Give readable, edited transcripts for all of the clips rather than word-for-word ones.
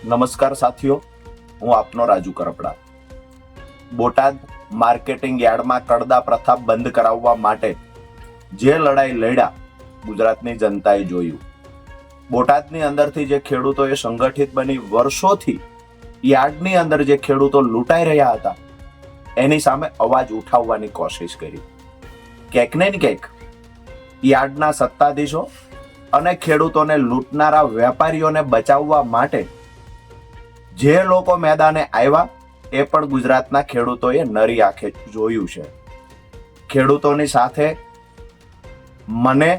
નમસ્કાર સાથીઓ, હું આપનો રાજુ કરપડા. બોટાદ માર્કેટિંગ યાર્ડમાં કડદા પ્રથા બંધ કરાવવા માટે જે લડાઈ લડ્યા ગુજરાતની જનતાએ જોયું. બોટાદની અંદરથી જે ખેડૂતોએ સંગઠિત બની વર્ષોથી યાર્ડની અંદર જે ખેડૂતો લૂંટાઈ રહ્યા હતા એની સામે અવાજ ઉઠાવવાની કોશિશ કરી. ક્યાંક ને ક્યાંક યાર્ડના સત્તાધીશો અને ખેડૂતોને લૂંટનારા વેપારીઓને બચાવવા માટે જે લોકો મેદાને આવ્યા એ પણ ગુજરાતના ખેડૂતોએ નરી આંખે જોયું છે. ખેડૂતોની સાથે મને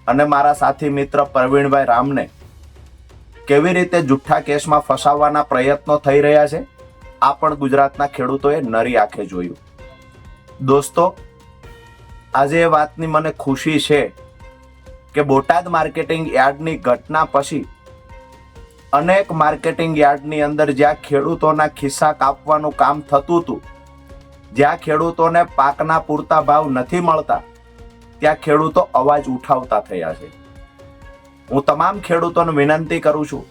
અને મારા સાથી મિત્ર પ્રવીણભાઈ રામને કેવી રીતે જુઠ્ઠા કેસમાં ફસાવવાના પ્રયત્નો થઈ રહ્યા છે આ પણ ગુજરાતના ખેડૂતોએ નરી આંખે જોયું. દોસ્તો, આજે એ વાતની મને ખુશી છે કે બોટાદ માર્કેટિંગ યાર્ડની ઘટના પછી અનેક માર્કેટિંગ યાર્ડની અંદર જ્યાં ખેડૂતોના ખિસ્સા કાપવાનું કામ થતું હતું, જ્યાં ખેડૂતોને પાકના પૂરતા ભાવ નથી મળતા, ત્યાં ખેડૂતો અવાજ ઉઠાવતા થયા છે. હું તમામ ખેડૂતોને વિનંતી કરું છું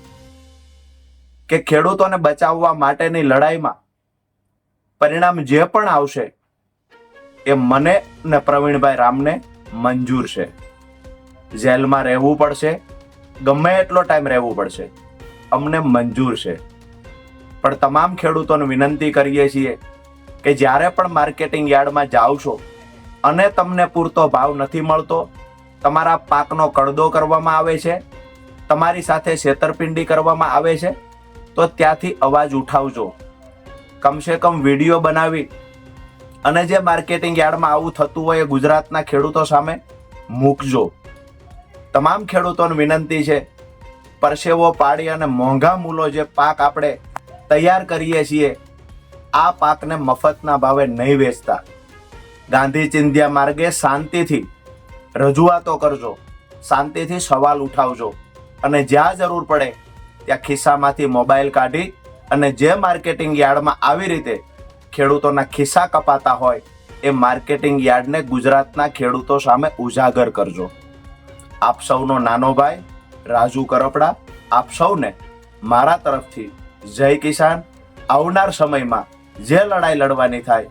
કે ખેડૂતોને બચાવવા માટેની લડાઈમાં પરિણામ જે પણ આવશે એ મને ને પ્રવીણભાઈ રામને મંજૂર છે. જેલમાં રહેવું પડશે, ગમે એટલો ટાઈમ રહેવું પડશે, અમને મંજૂર છે. પણ તમામ ખેડૂતોને વિનંતી કરીએ છીએ કે જ્યારે પણ માર્કેટિંગ યાર્ડમાં જાઓ છો અને તમને પૂરતો ભાવ નથી મળતો, તમારા પાકનો કડદો કરવામાં આવે છે, તમારી સાથે છેતરપિંડી કરવામાં આવે છે, તો ત્યાંથી અવાજ ઉઠાવજો. કમસે કમ વિડીયો બનાવી અને જે માર્કેટિંગ યાર્ડમાં આવું થતું હોય એ ગુજરાતના ખેડૂતો સામે મૂકજો. તમામ ખેડૂતોને વિનંતી છે, પરસેવો પાડી અને મોંઘા મૂલો જે પાક આપણે તૈયાર કરીએ છીએ આ પાકને મફતના ભાવે નહીં વેચતા. ગાંધી ચિંધ્યા માર્ગે શાંતિથી રજૂઆતો કરજો, શાંતિથી સવાલ ઉઠાવજો અને જ્યાં જરૂર પડે ત્યાં ખિસ્સામાંથી મોબાઈલ કાઢી અને જે માર્કેટિંગ યાર્ડમાં આવી રીતે ખેડૂતોના ખિસ્સા કપાતા હોય એ માર્કેટિંગ યાર્ડને ગુજરાતના ખેડૂતો સામે ઉજાગર કરજો. આપ સૌનો નાનો ભાઈ રાજુ કરપડા આપ સૌને મારા તરફથી જય કિસાન. આવનાર સમયમાં જે લડાઈ લડવાની થાય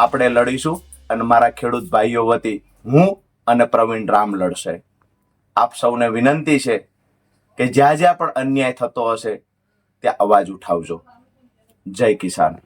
આપણે લડીશું અને મારા ખેડૂત ભાઈઓ વતી હું અને પ્રવીણ રામ લડશે. આપ સૌને વિનંતી છે કે જ્યાં જ્યાં પણ અન્યાય થતો હશે ત્યાં અવાજ ઉઠાવજો. જય કિસાન.